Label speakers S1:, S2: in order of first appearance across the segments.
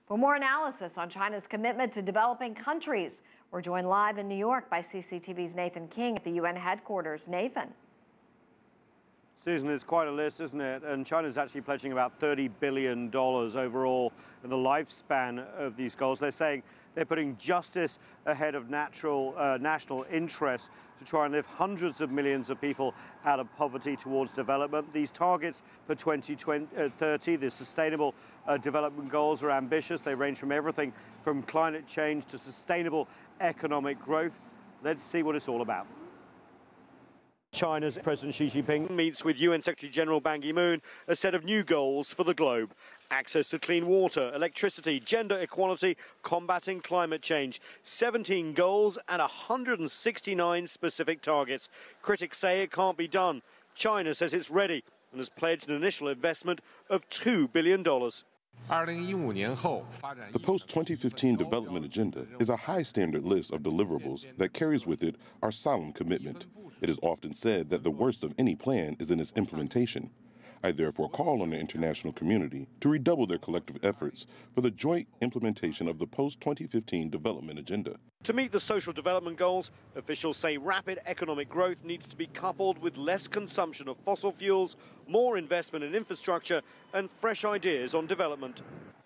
S1: For more analysis on China's commitment to developing countries, we're joined live in New York by CCTV's Nathan King at the UN headquarters. Nathan.
S2: Susan, it's quite a list, isn't it? And China's actually pledging about $30 billion overall in the lifespan of these goals. They're saying they're putting justice ahead of national interest to try and lift hundreds of millions of people out of poverty towards development. These targets for 2030, the Sustainable Development Goals, are ambitious. They range from everything from climate change to sustainable economic growth. Let's see what it's all about. China's President Xi Jinping meets with UN Secretary General Ban Ki-moon a set of new goals for the globe. Access to clean water, electricity, gender equality, combating climate change. 17 goals and 169 specific targets. Critics say it can't be done. China says it's ready and has pledged an initial investment of $2 billion.
S3: The post-2015 development agenda is a high-standard list of deliverables that carries with it our solemn commitment. It is often said that the worst of any plan is in its implementation. I therefore call on the international community to redouble their collective efforts for the joint implementation of the post-2015 development agenda.
S2: To meet the social development goals, officials say rapid economic growth needs to be coupled with less consumption of fossil fuels, more investment in infrastructure, and fresh ideas on development.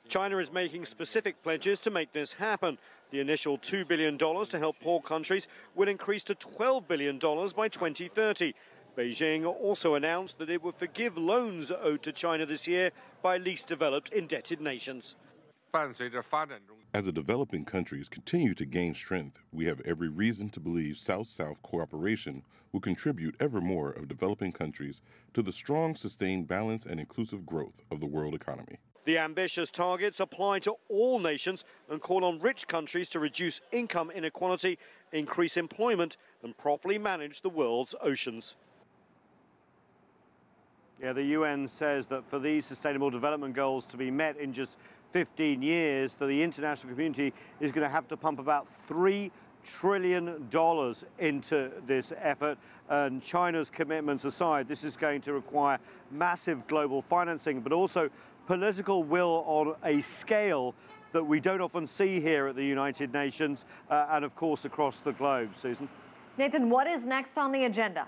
S2: China is making specific pledges to make this happen. The initial $2 billion to help poor countries will increase to $12 billion by 2030. Beijing also announced that it would forgive loans owed to China this year by least developed indebted nations.
S3: As the developing countries continue to gain strength, we have every reason to believe South-South cooperation will contribute ever more of developing countries to the strong, sustained balance and inclusive growth of the world economy.
S2: The ambitious targets apply to all nations and call on rich countries to reduce income inequality, increase employment, and properly manage the world's oceans. Yeah, the UN says that for these sustainable development goals to be met in just 15 years, that the international community is going to have to pump about $3 trillion into this effort. And China's commitments aside, this is going to require massive global financing, but also political will on a scale that we don't often see here at the United Nations and, of course, across the globe. Susan?
S1: Nathan, what is next on the agenda?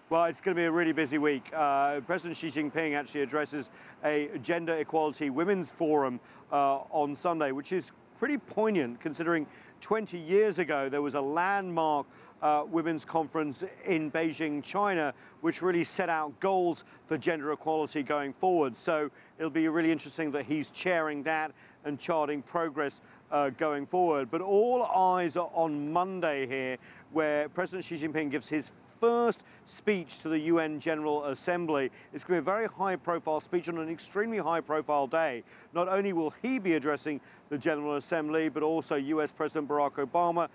S2: Well, it's going to be a really busy week. President Xi Jinping actually addresses a gender equality women's forum on Sunday, which is pretty poignant considering 20 years ago there was a landmark women's conference in Beijing, China, which really set out goals for gender equality going forward. So it'll be really interesting that he's chairing that and charting progress going forward. But all eyes are on Monday here, where President Xi Jinping gives his first speech to the UN General Assembly. It's going to be a very high-profile speech on an extremely high-profile day. Not only will he be addressing the General Assembly, but also US President Barack Obama,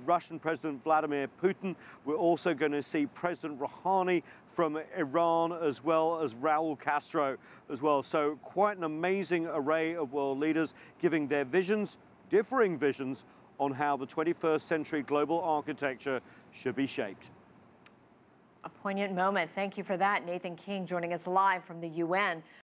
S2: Russian President Vladimir Putin. We're also going to see President Rouhani from Iran, as well as Raul Castro as well. So quite an amazing array of world leaders giving their visions, differing visions, on how the 21st century global architecture should be shaped.
S1: A poignant moment. Thank you for that. Nathan King joining us live from the UN.